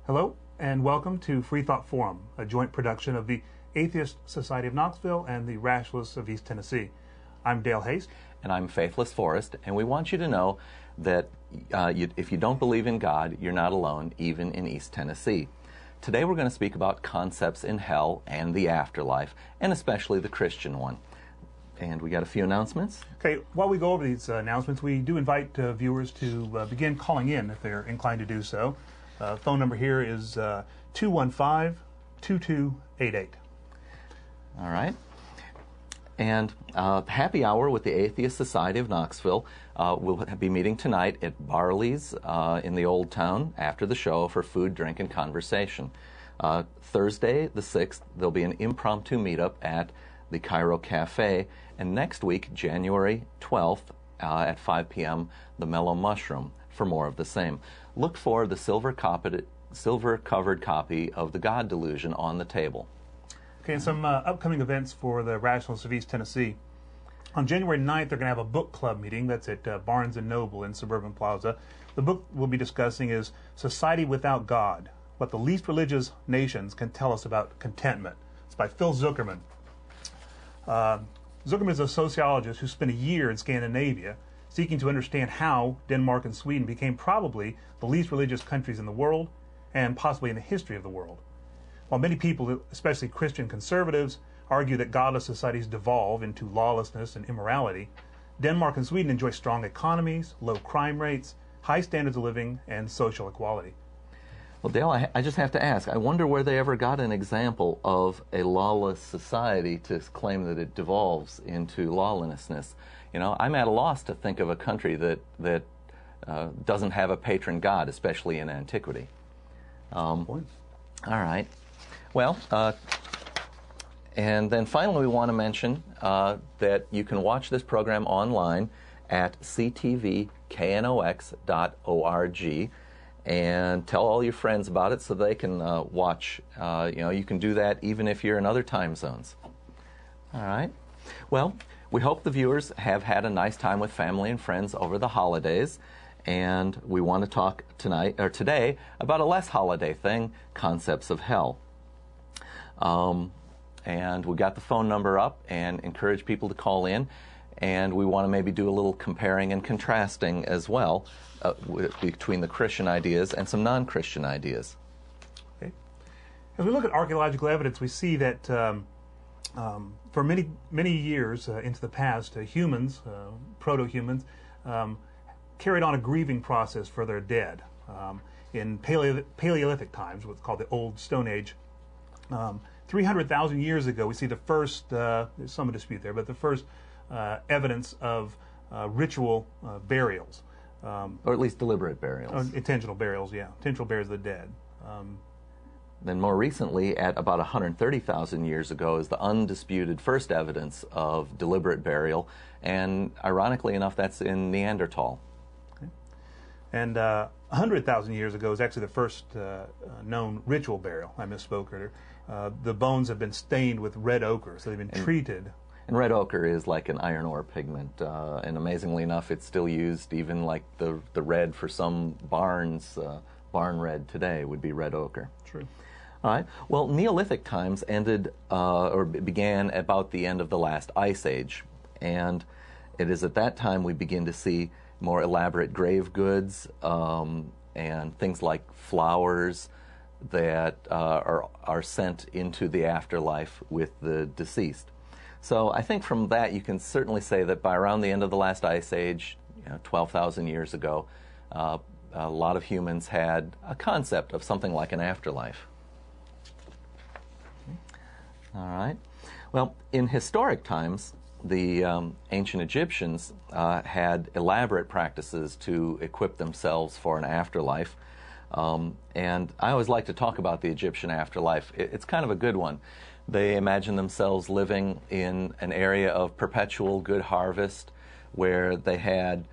Hello, and welcome to Freethought Forum, a joint production of the Atheist Society of Knoxville and the Rationalists of East Tennessee. I'm Dale Haste. And I'm Faithless Forrest, and we want you to know that if you don't believe in God, you're not alone, even in East Tennessee. Today we're going to speak about concepts in hell and the afterlife, and especially the Christian one. And we got a few announcements. Okay, while we go over these announcements, we do invite viewers to begin calling in if they're inclined to do so. Phone number here is 215-2288. All right. And happy hour with the Atheist Society of Knoxville. We'll be meeting tonight at Barley's in the Old Town after the show for food, drink, and conversation. Thursday, the 6th, there'll be an impromptu meetup at the Cairo Cafe. And next week, January 12th, at 5 p.m., the Mellow Mushroom for more of the same. Look for the silver-covered copy of The God Delusion on the table. Okay, and some upcoming events for the Rationalists of East Tennessee. On January 9th, they're going to have a book club meeting. That's at Barnes & Noble in Suburban Plaza. The book we'll be discussing is Society Without God, What the Least Religious Nations Can Tell Us About Contentment. It's by Phil Zuckerman. Zuckerman is a sociologist who spent a year in Scandinavia seeking to understand how Denmark and Sweden became probably the least religious countries in the world and possibly in the history of the world. While many people, especially Christian conservatives, argue that godless societies devolve into lawlessness and immorality, Denmark and Sweden enjoy strong economies, low crime rates, high standards of living, and social equality. Well, Dale, I just have to ask, I wonder where they ever got an example of a lawless society to claim that it devolves into lawlessness. You know, I'm at a loss to think of a country that doesn't have a patron god, especially in antiquity. All right. Well, and then finally we want to mention that you can watch this program online at ctvknox.org and tell all your friends about it so they can watch. You can do that even if you're in other time zones. All right. Well, we hope the viewers have had a nice time with family and friends over the holidays. And we want to talk today about a less holiday thing, concepts of hell. And we got the phone number up and encourage people to call in. And we want to maybe do a little comparing and contrasting as well between the Christian ideas and some non-Christian ideas. Okay. As we look at archaeological evidence, we see that for many years into the past, humans, proto-humans, carried on a grieving process for their dead. In Paleolithic times, what's called the Old Stone Age, 300,000 years ago, we see the first, there's some dispute there, but the first evidence of ritual burials. Or at least deliberate burials. Intentional burials, yeah. Intentional burials of the dead. Then more recently, at about 130,000 years ago, is the undisputed first evidence of deliberate burial, and ironically enough, that's in Neanderthal. Okay. And 100,000 years ago is actually the first known ritual burial. I misspoke earlier. The bones have been stained with red ochre, so they've been treated. And red ochre is like an iron ore pigment, and amazingly enough, it's still used, even like the red for some barns. Barn red today would be red ochre. True. All right. Well, Neolithic times ended or began about the end of the last ice age, and it is at that time we begin to see more elaborate grave goods and things like flowers that are sent into the afterlife with the deceased. So I think from that you can certainly say that by around the end of the last ice age, 12,000 years ago, a lot of humans had a concept of something like an afterlife. All right. Well, in historic times, the ancient Egyptians had elaborate practices to equip themselves for an afterlife. And I always like to talk about the Egyptian afterlife. It's kind of a good one. They imagine themselves living in an area of perpetual good harvest where they had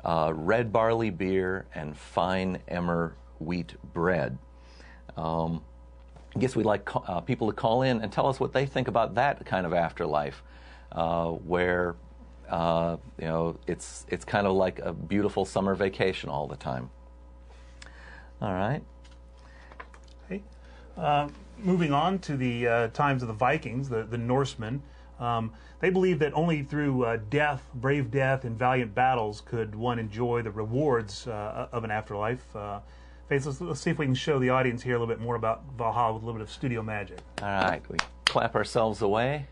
red barley beer and fine emmer wheat bread. I guess we'd like people to call in and tell us what they think about that kind of afterlife, where it's kind of like a beautiful summer vacation all the time. All right. Moving on to the times of the Vikings, the Norsemen, they believed that only through death, brave death, in valiant battles could one enjoy the rewards of an afterlife. Faith, let's see if we can show the audience here a little bit more about Valhalla with a little bit of studio magic. All right, we clap ourselves away,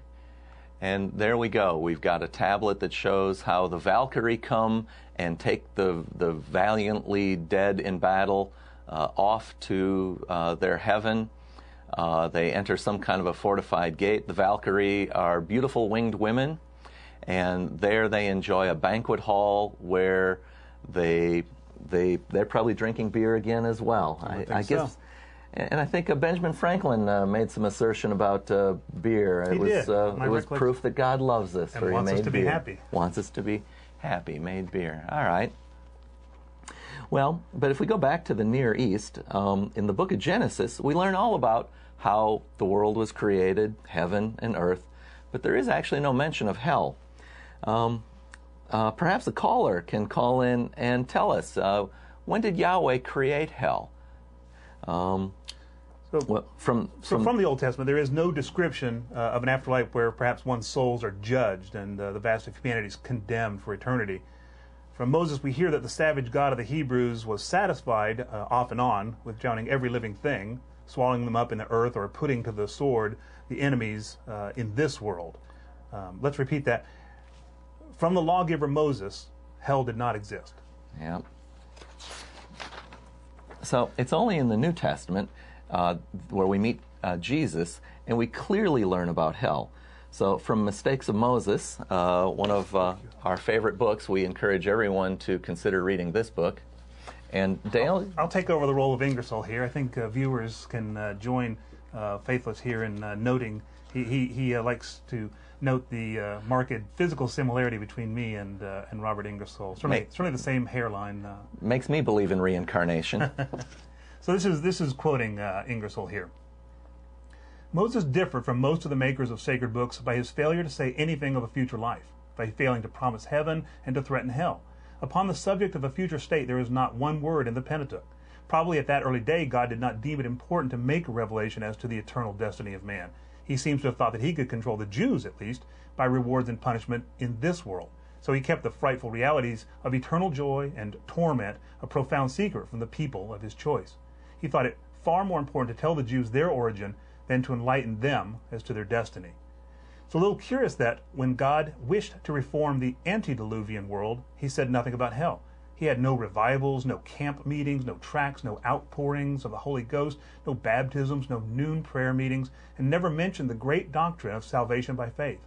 and there we go. We've got a tablet that shows how the Valkyrie come and take the valiantly dead in battle off to their heaven. They enter some kind of a fortified gate. The Valkyrie are beautiful winged women, and there they enjoy a banquet hall where they're probably drinking beer again as well. I guess. So. And I think Benjamin Franklin made some assertion about beer. It was proof that God loves us, and wants us to be happy. Wants us to be happy. Made beer. All right. Well, but if we go back to the Near East, in the book of Genesis, we learn all about how the world was created, heaven and earth, but there is actually no mention of hell. Perhaps a caller can call in and tell us, when did Yahweh create hell? From the Old Testament, there is no description of an afterlife where perhaps one's souls are judged and the vast of humanity is condemned for eternity. From Moses, we hear that the savage God of the Hebrews was satisfied, off and on, with drowning every living thing, swallowing them up in the earth, or putting to the sword the enemies in this world. Let's repeat that. From the lawgiver Moses, hell did not exist. Yeah. So it's only in the New Testament where we meet Jesus, and we clearly learn about hell. So from Mistakes of Moses, one of our favorite books, we encourage everyone to consider reading this book. And Dale? I'll take over the role of Ingersoll here. I think viewers can join Faithless here in noting. He likes to note the marked physical similarity between me and Robert Ingersoll. Certainly the same hairline. Makes me believe in reincarnation. So this is quoting Ingersoll here. Moses differed from most of the makers of sacred books by his failure to say anything of a future life, by failing to promise heaven and to threaten hell. Upon the subject of a future state, there is not one word in the Pentateuch. Probably at that early day, God did not deem it important to make a revelation as to the eternal destiny of man. He seems to have thought that he could control the Jews, at least, by rewards and punishment in this world. So he kept the frightful realities of eternal joy and torment a profound secret from the people of his choice. He thought it far more important to tell the Jews their origin than to enlighten them as to their destiny. It's a little curious that when God wished to reform the antediluvian world, he said nothing about hell. He had no revivals, no camp meetings, no tracts, no outpourings of the Holy Ghost, no baptisms, no noon prayer meetings, and never mentioned the great doctrine of salvation by faith.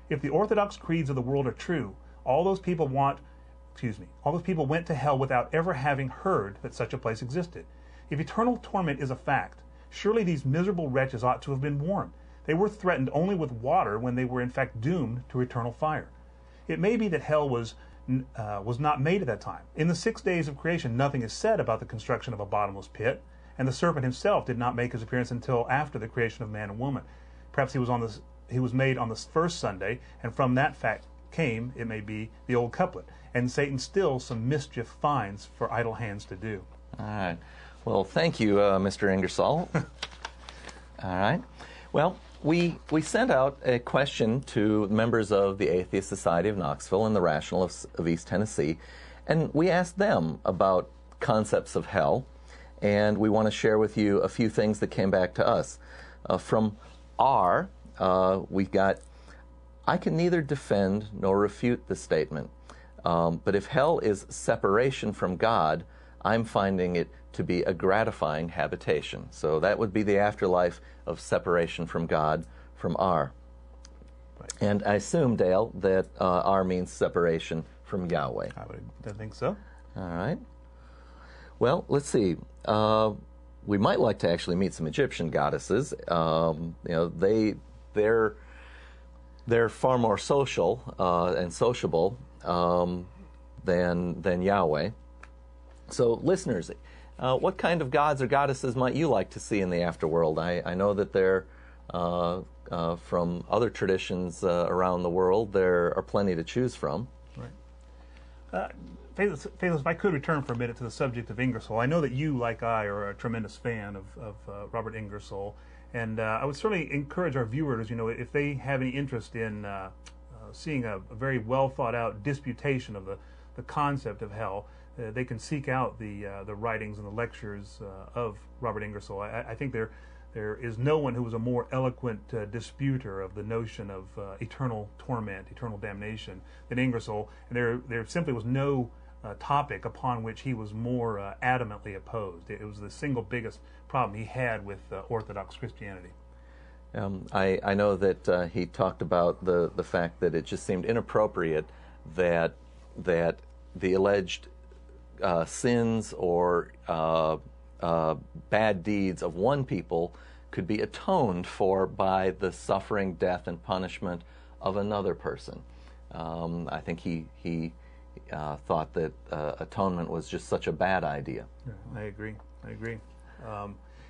If the orthodox creeds of the world are true, all those people went to hell without ever having heard that such a place existed. If eternal torment is a fact, surely these miserable wretches ought to have been warned. They were threatened only with water when they were in fact doomed to eternal fire. It may be that hell was not made at that time. In the 6 days of creation, nothing is said about the construction of a bottomless pit, and the serpent himself did not make his appearance until after the creation of man and woman. Perhaps he was made on the first Sunday, and from that fact came, it may be, the old couplet, and Satan still some mischief finds for idle hands to do. All right. Well, thank you, Mr. Ingersoll. All right. Well, we sent out a question to members of the Atheist Society of Knoxville and the Rationalists of East Tennessee, and we asked them about concepts of hell, and we want to share with you a few things that came back to us. From R, we've got, I can neither defend nor refute the statement, but if hell is separation from God, I'm finding it to be a gratifying habitation. So that would be the afterlife of separation from God, from R. Right. And I assume, Dale, that R means separation from Yahweh. I think so. All right. Well, let's see. We might like to actually meet some Egyptian goddesses. They're far more social and sociable than Yahweh. So, listeners, what kind of gods or goddesses might you like to see in the afterworld? I know that they're from other traditions around the world. There are plenty to choose from. Right. Faithless, if I could return for a minute to the subject of Ingersoll, I know that you, like I, are a tremendous fan of Robert Ingersoll, and I would certainly encourage our viewers, if they have any interest in seeing a very well thought out disputation of the concept of hell, they can seek out the writings and the lectures of Robert Ingersoll. I think there is no one who was a more eloquent disputer of the notion of eternal torment, eternal damnation than Ingersoll. And there simply was no topic upon which he was more adamantly opposed. It was the single biggest problem he had with Orthodox Christianity. I know that he talked about the fact that it just seemed inappropriate that the alleged sins or bad deeds of one people could be atoned for by the suffering, death, and punishment of another person. I think he thought that atonement was just such a bad idea. I agree.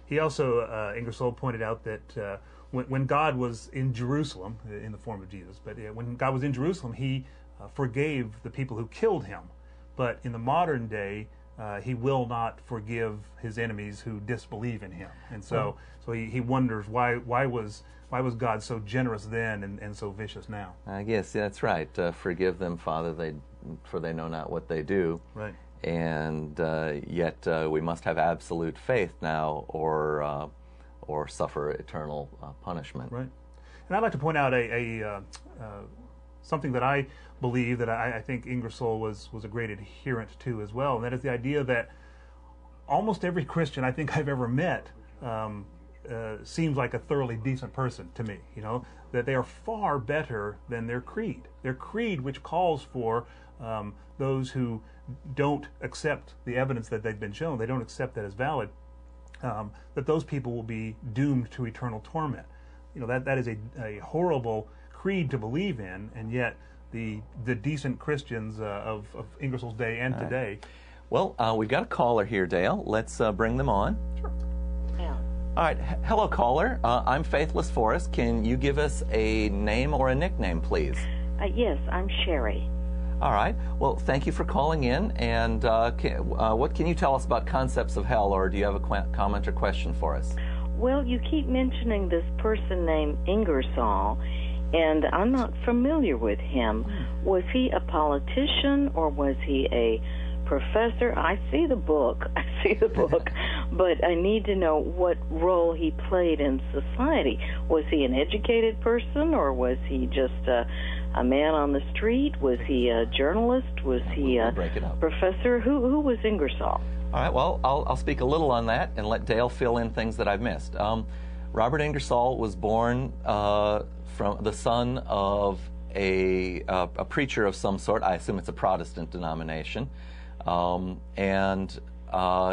He also, Ingersoll pointed out that when God was in Jerusalem, in the form of Jesus, but when God was in Jerusalem, he forgave the people who killed him. But in the modern day, he will not forgive his enemies who disbelieve in him. And so he wonders why was God so generous then and so vicious now? I guess that's right. Forgive them, Father, for they know not what they do. Right. And yet we must have absolute faith now, or suffer eternal punishment. Right. And I'd like to point out something that I believe that I think Ingersoll was a great adherent to as well, and that is the idea that almost every Christian I think I've ever met seems like a thoroughly decent person to me. That they are far better than their creed. Their creed, which calls for those who don't accept the evidence that they've been shown, they don't accept that as valid, that those people will be doomed to eternal torment. That is a horrible creed to believe in, and yet the decent Christians of Ingersoll's day and today. Well, we've got a caller here, Dale. Let's bring them on. Sure. Yeah. All right. Hello, caller. I'm Faithless Forrest. Can you give us a name or a nickname, please? Yes, I'm Sherry. All right. Well, thank you for calling in. And what can you tell us about concepts of hell, or do you have a comment or question for us? Well, you keep mentioning this person named Ingersoll, and I'm not familiar with him. Was he a politician or was he a professor? I see the book, but I need to know what role he played in society. Was he an educated person, or was he just a man on the street? Was he a journalist? Was he a professor? Who was Ingersoll? All right, well, I'll speak a little on that and let Dale fill in things that I've missed. Robert Ingersoll was born from the son of a preacher of some sort. I assume it's a Protestant denomination. And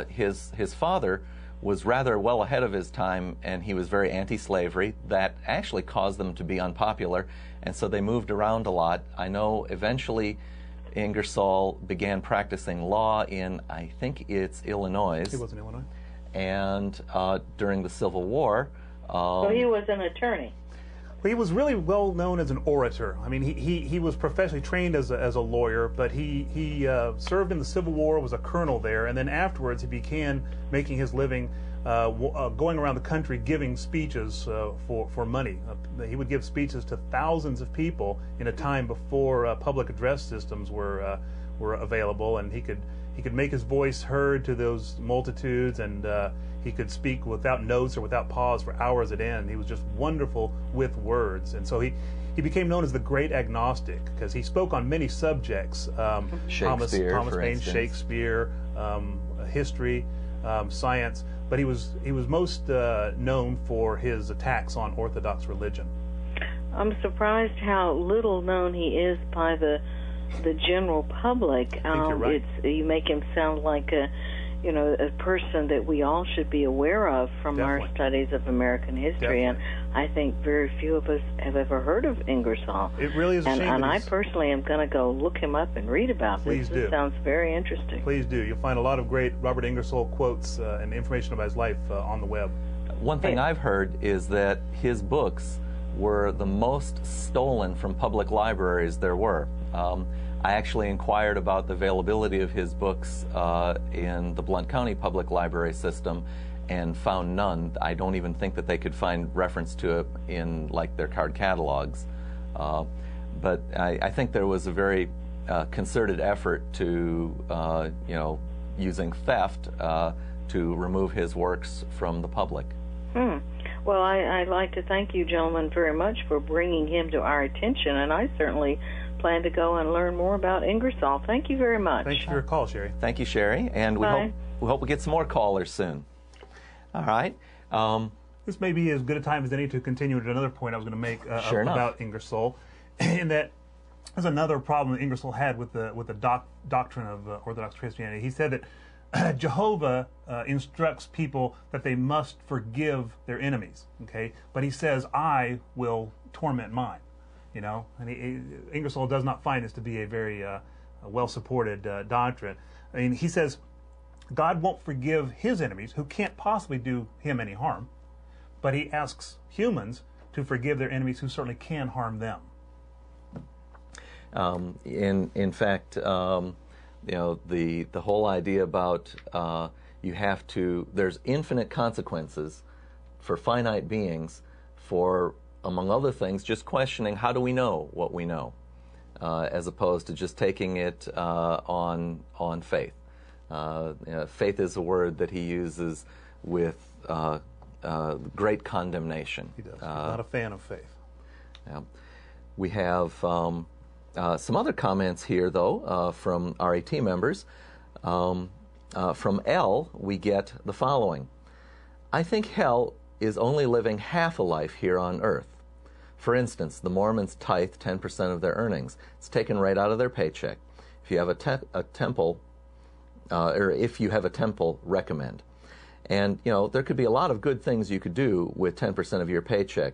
his father was rather well ahead of his time, and he was very anti-slavery. That actually caused them to be unpopular, and so they moved around a lot. I know eventually Ingersoll began practicing law in, I think it's Illinois. He was in Illinois. And during the Civil War. So he was an attorney. He was really well known as an orator. I mean, he was professionally trained as a lawyer, but he served in the Civil War, was a colonel there, and then afterwards he began making his living going around the country giving speeches for money. He would give speeches to thousands of people in a time before public address systems were available, and he could make his voice heard to those multitudes, and he could speak without notes or without pause for hours at end. He was just wonderful with words, and so he became known as the Great Agnostic because he spoke on many subjects: Thomas Paine, Shakespeare, history, science. But he was most known for his attacks on Orthodox religion. I'm surprised how little known he is by the general public. I think you're right. You make him sound like a person that we all should be aware of from our studies of American history. Definitely. And I think very few of us have ever heard of Ingersoll. It really is a shame. And I personally am going to go look him up and read about this. Please do. It sounds very interesting. Please do. You'll find a lot of great Robert Ingersoll quotes and information about his life on the web. One thing I've heard is that his books were the most stolen from public libraries there were. I actually inquired about the availability of his books in the Blount County Public Library system and found none. I don't even think that they could find reference to it in like their card catalogs. But I think there was a very concerted effort to, using theft to remove his works from the public. Well, I'd like to thank you gentlemen very much for bringing him to our attention, and I certainly plan to go and learn more about Ingersoll. Thank you very much. Thanks for your call, Sherry. Thank you, Sherry, and we hope we get some more callers soon. All right. This may be as good a time as any to continue to another point I was going to make about Ingersoll, in that there's another problem that Ingersoll had with the doctrine of Orthodox Christianity. He said that Jehovah instructs people that they must forgive their enemies, okay? But he says, I will torment mine, And Ingersoll does not find this to be a very well-supported doctrine. I mean, he says God won't forgive his enemies, who can't possibly do him any harm, but he asks humans to forgive their enemies who certainly can harm them. In fact, the whole idea about there's infinite consequences for finite beings for, among other things, just questioning how do we know what we know, as opposed to just taking it on faith. Faith is a word that he uses with great condemnation. He does. He's not a fan of faith. Yeah. We have some other comments here, though, from RAT members. From L, we get the following. I think hell is only living half a life here on earth. For instance, the Mormons tithe 10% of their earnings. It's taken right out of their paycheck. If you have a temple, recommend. And, there could be a lot of good things you could do with 10% of your paycheck.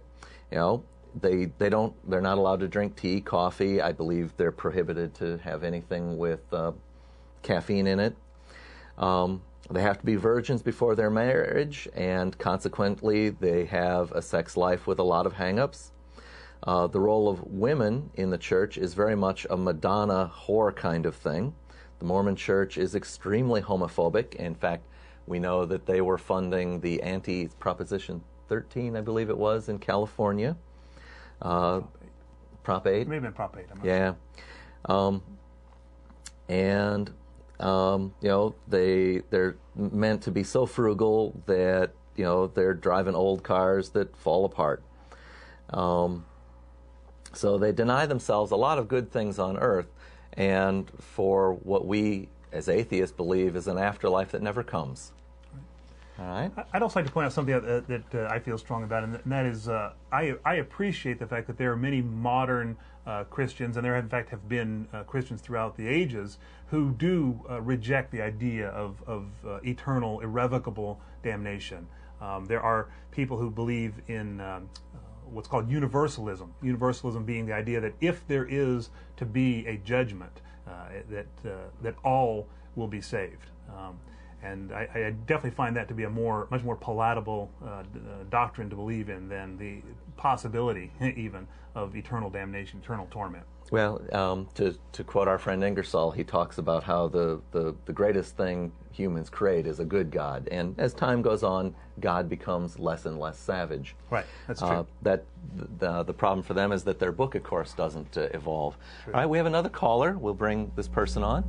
They're not allowed to drink tea, coffee. I believe they're prohibited to have anything with caffeine in it. They have to be virgins before their marriage, and consequently they have a sex life with a lot of hang-ups. The role of women in the church is very much a Madonna whore kind of thing. The Mormon church is extremely homophobic. In fact, we know that they were funding the anti-Proposition 13, I believe it was, in California. Prop 8? It may have been Prop 8. Yeah. They're meant to be so frugal that, they're driving old cars that fall apart. So they deny themselves a lot of good things on earth, and for what we as atheists believe is an afterlife that never comes. All right. I'd also like to point out something that I feel strong about, and that is I appreciate the fact that there are many modern Christians, and there in fact have been Christians throughout the ages, who do reject the idea of eternal, irrevocable damnation. There are people who believe in what's called universalism. Universalism being the idea that if there is to be a judgment, that all will be saved. And I definitely find that to be a much more palatable doctrine to believe in than the possibility even of eternal damnation, eternal torment. Well, to quote our friend Ingersoll, he talks about how the greatest thing humans create is a good God, and as time goes on, God becomes less and less savage. Right, that's true. The problem for them is that their book, of course, doesn't evolve. True. All right, we have another caller. We'll bring this person on.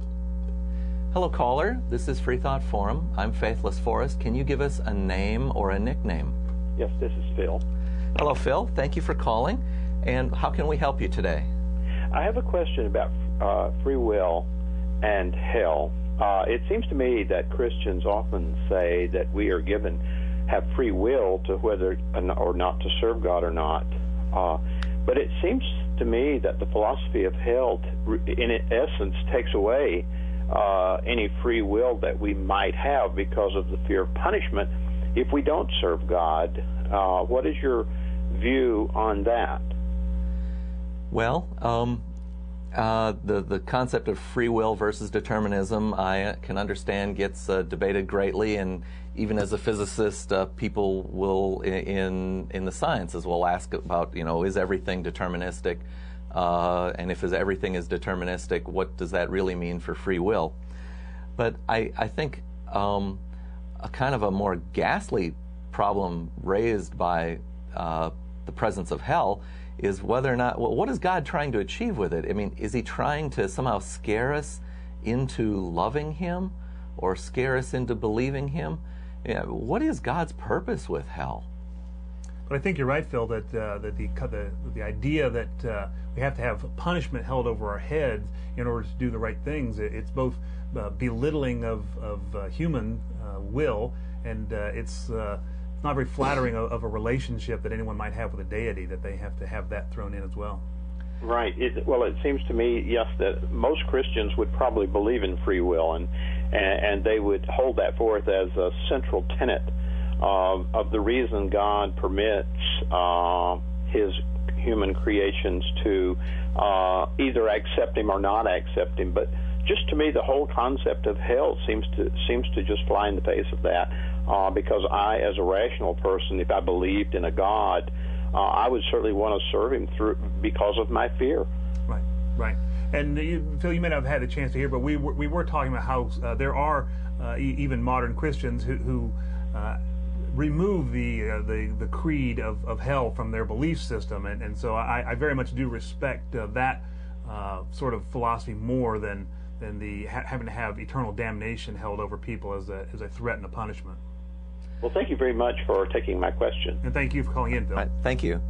Hello, caller. This is Freethought Forum. I'm Faithless Forrest. Can you give us a name or a nickname? Yes, this is Phil. Hello, Phil. Thank you for calling. And how can we help you today? I have a question about free will and hell. It seems to me that Christians often say that we are have free will to whether or not to serve God or not. But it seems to me that the philosophy of hell, in essence, takes away any free will that we might have because of the fear of punishment if we don't serve God. What is your view on that? Well, the concept of free will versus determinism, I can understand, gets debated greatly, and even as a physicist, people will in the sciences will ask about, is everything deterministic? And if everything is deterministic, what does that really mean for free will? But I think a kind of a more ghastly problem raised by the presence of hell is whether or not, well, what is God trying to achieve with it? I mean, is he trying to somehow scare us into loving him or scare us into believing him? Yeah, what is God's purpose with hell? But I think you're right, Phil, that the idea that we have to have punishment held over our heads in order to do the right things, it's both belittling of human will, and it's not very flattering of a relationship that anyone might have with a deity, that they have to have that thrown in as well. Right. Well, it seems to me, yes, that most Christians would probably believe in free will, and they would hold that forth as a central tenet of the reason God permits his human creations to either accept him or not accept him. But just to me, the whole concept of hell seems to just fly in the face of that. Because I, as a rational person, if I believed in a God, I would certainly want to serve him because of my fear. Right. And Phil, you may not have had a chance to hear, but we were talking about how there are even modern Christians who remove the creed of hell from their belief system, and so I very much do respect that sort of philosophy more than the having to have eternal damnation held over people as a threat and a punishment. Well, thank you very much for taking my question. And thank you for calling in, Phil. All right, thank you.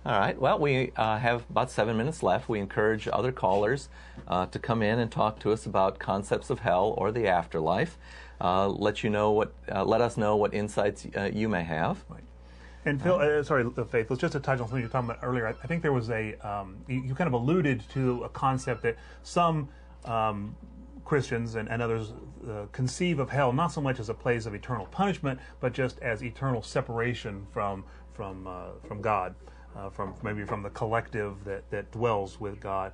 All right, well, we have about 7 minutes left. We encourage other callers to come in and talk to us about concepts of hell or the afterlife. Let us know what insights you may have. Right. And Phil, sorry, Faith, just to touch on something you were talking about earlier, I think there was you kind of alluded to a concept that some Christians and others conceive of hell not so much as a place of eternal punishment, but just as eternal separation from God, maybe from the collective that dwells with God,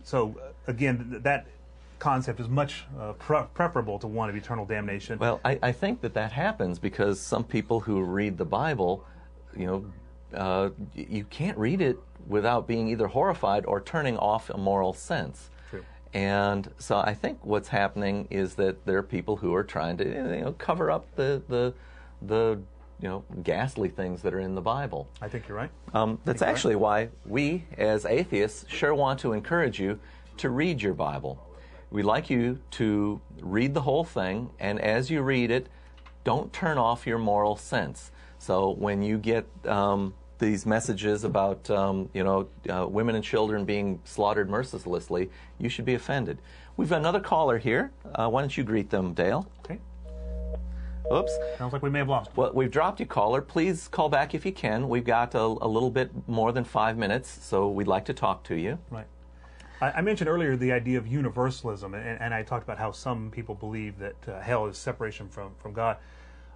so again, that concept is much preferable to one of eternal damnation. Well, I think that happens because some people who read the Bible, you can't read it without being either horrified or turning off a moral sense. True. And so I think what's happening is that there are people who are trying to cover up the ghastly things that are in the Bible. I think you're right. That's actually why we, as atheists, sure want to encourage you to read your Bible. We'd like you to read the whole thing, and as you read it, don't turn off your moral sense. So when you get these messages about women and children being slaughtered mercilessly, you should be offended. We've got another caller here. Why don't you greet them, Dale? Okay. Oops. Sounds like we may have lost. Well, we've dropped you, caller. Please call back if you can. We've got a little bit more than 5 minutes, so we'd like to talk to you. Right. I mentioned earlier the idea of universalism, and I talked about how some people believe that hell is separation from God.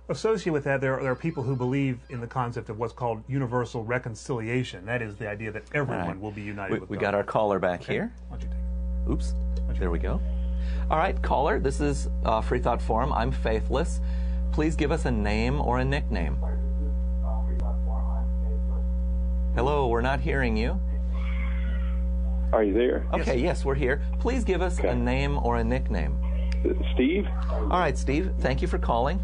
Associated with that, there are people who believe in the concept of what's called universal reconciliation. That is the idea that everyone will be united with God. We got our caller back here. Why don't you take it? Oops. There we go. All right, caller, this is Freethought Forum. I'm Faithless. Please give us a name or a nickname. Hello, we're not hearing you. Are you there? Okay, yes, we're here. Please give us a name or a nickname. Steve? All right, Steve, thank you for calling.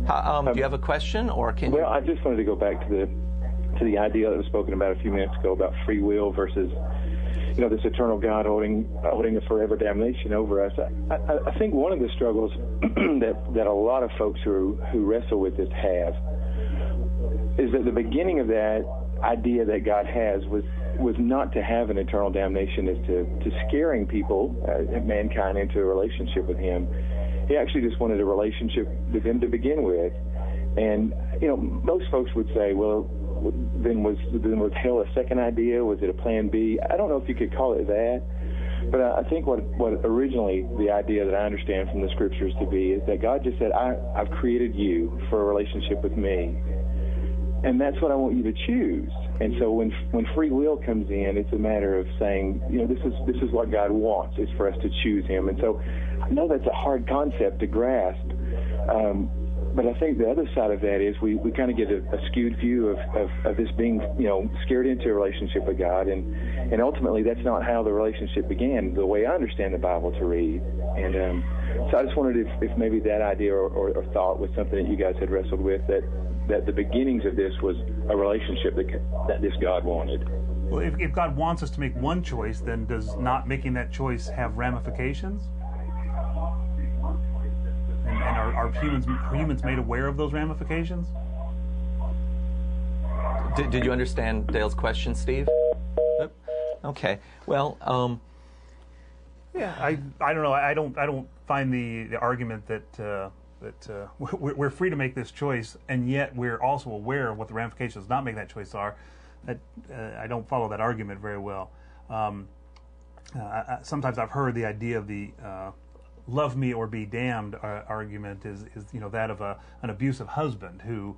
Do you have a question, or can you? Well, I just wanted to go back to the idea that was spoken about a few minutes ago about free will versus, this eternal God holding a forever damnation over us. I think one of the struggles that a lot of folks who wrestle with this have is that the beginning of that idea that God has was not to have an eternal damnation, is to scaring people, mankind, into a relationship with him. He actually just wanted a relationship with him to begin with. And, most folks would say, well, then was hell a second idea? Was it a plan B? I don't know if you could call it that. But I think what originally the idea that I understand from the scriptures to be is that God just said, I've created you for a relationship with me. And that's what I want you to choose. And so when free will comes in, it's a matter of saying, this is what God wants, is for us to choose him. And so I know that's a hard concept to grasp, But I think the other side of that is we kind of get a skewed view of this being, scared into a relationship with God, and ultimately that's not how the relationship began, the way I understand the Bible to read. And so I just wondered if maybe that idea or thought was something that you guys had wrestled with, that the beginnings of this was a relationship that this God wanted. Well, if God wants us to make one choice, then does not making that choice have ramifications? And are humans made aware of those ramifications? Did you understand Dale's question, Steve? Okay. Well, yeah, I don't know. I don't find the argument that we're free to make this choice, and yet we're also aware of what the ramifications of not making that choice are. I don't follow that argument very well. Sometimes I've heard the idea of the "love me or be damned" argument is that of an abusive husband who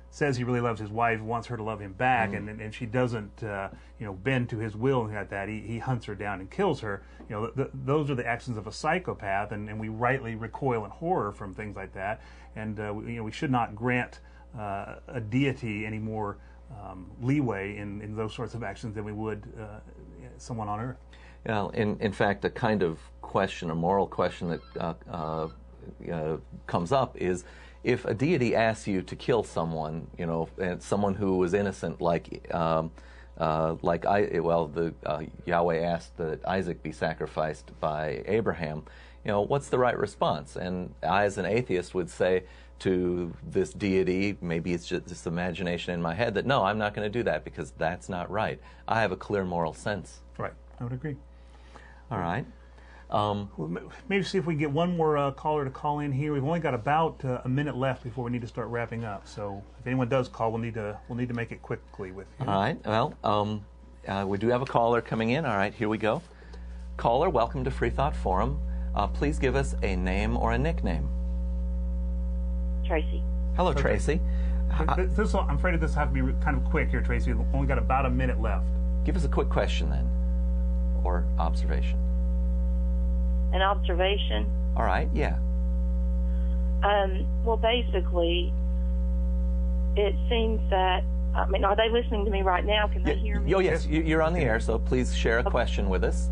says he really loves his wife, wants her to love him back, and she doesn't bend to his will and like that. He hunts her down and kills her. Those are the actions of a psychopath, and we rightly recoil in horror from things like that. And we should not grant a deity any more leeway in those sorts of actions than we would someone on earth. Yeah, in fact, a kind of question, a moral question that comes up is, if a deity asks you to kill someone, and someone who was innocent, Yahweh asked that Isaac be sacrificed by Abraham, what's the right response? And I, as an atheist, would say to this deity, maybe it's just this imagination in my head, that no, I'm not going to do that because that's not right. I have a clear moral sense. Right, I would agree. All right. Maybe see if we can get one more caller to call in here. We've only got about a minute left before we need to start wrapping up. So if anyone does call, we'll need to make it quickly with you. All right. Well, we do have a caller coming in. All right, here we go. Caller, welcome to Freethought Forum. Please give us a name or a nickname. Tracy. Hello, okay. Tracy. I'm afraid this will have to be kind of quick here, Tracy. We've only got about a minute left. Give us a quick question then, or observation. An observation? All right, yeah. Well, basically, it seems that, are they listening to me right now? Can they hear me? Oh, yes, you're on the air, so please share a question with us.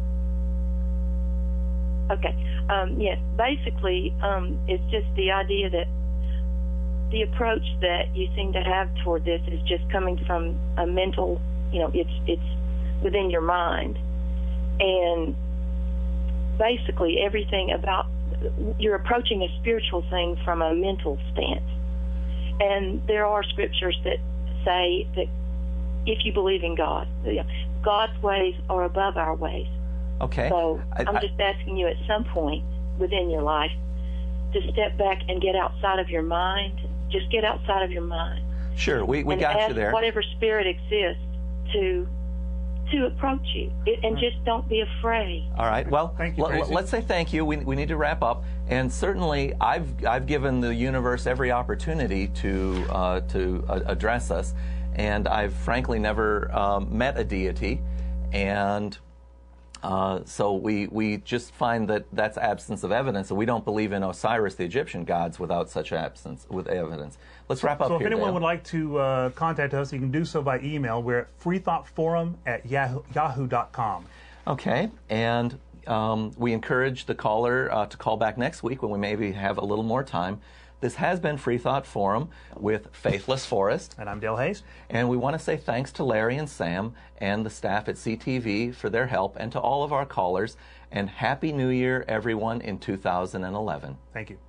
Okay. Yes, basically, it's just the idea that the approach that you seem to have toward this is just coming from a mental, it's within your mind. And basically everything about, you're approaching a spiritual thing from a mental stance. And there are scriptures that say that if you believe in God, God's ways are above our ways. Okay. So I'm just asking you at some point within your life to step back and get outside of your mind. Just get outside of your mind. Sure, we got you there. Whatever spirit exists to approach you, and just don't be afraid. All right. Well, thank you, let's say thank you. We need to wrap up. And certainly, I've given the universe every opportunity to address us, and I've frankly never met a deity, and so we just find that that's absence of evidence, and we don't believe in Osiris, the Egyptian gods, without such absence with evidence. Let's wrap up here. So if anyone Dale would like to contact us, you can do so by email. We're at freethoughtforum@yahoo.com. Okay, and we encourage the caller to call back next week when we maybe have a little more time. This has been Freethought Forum with Faithless Forrest. And I'm Dale Hayes. And we want to say thanks to Larry and Sam and the staff at CTV for their help, and to all of our callers. And Happy New Year, everyone, in 2011. Thank you.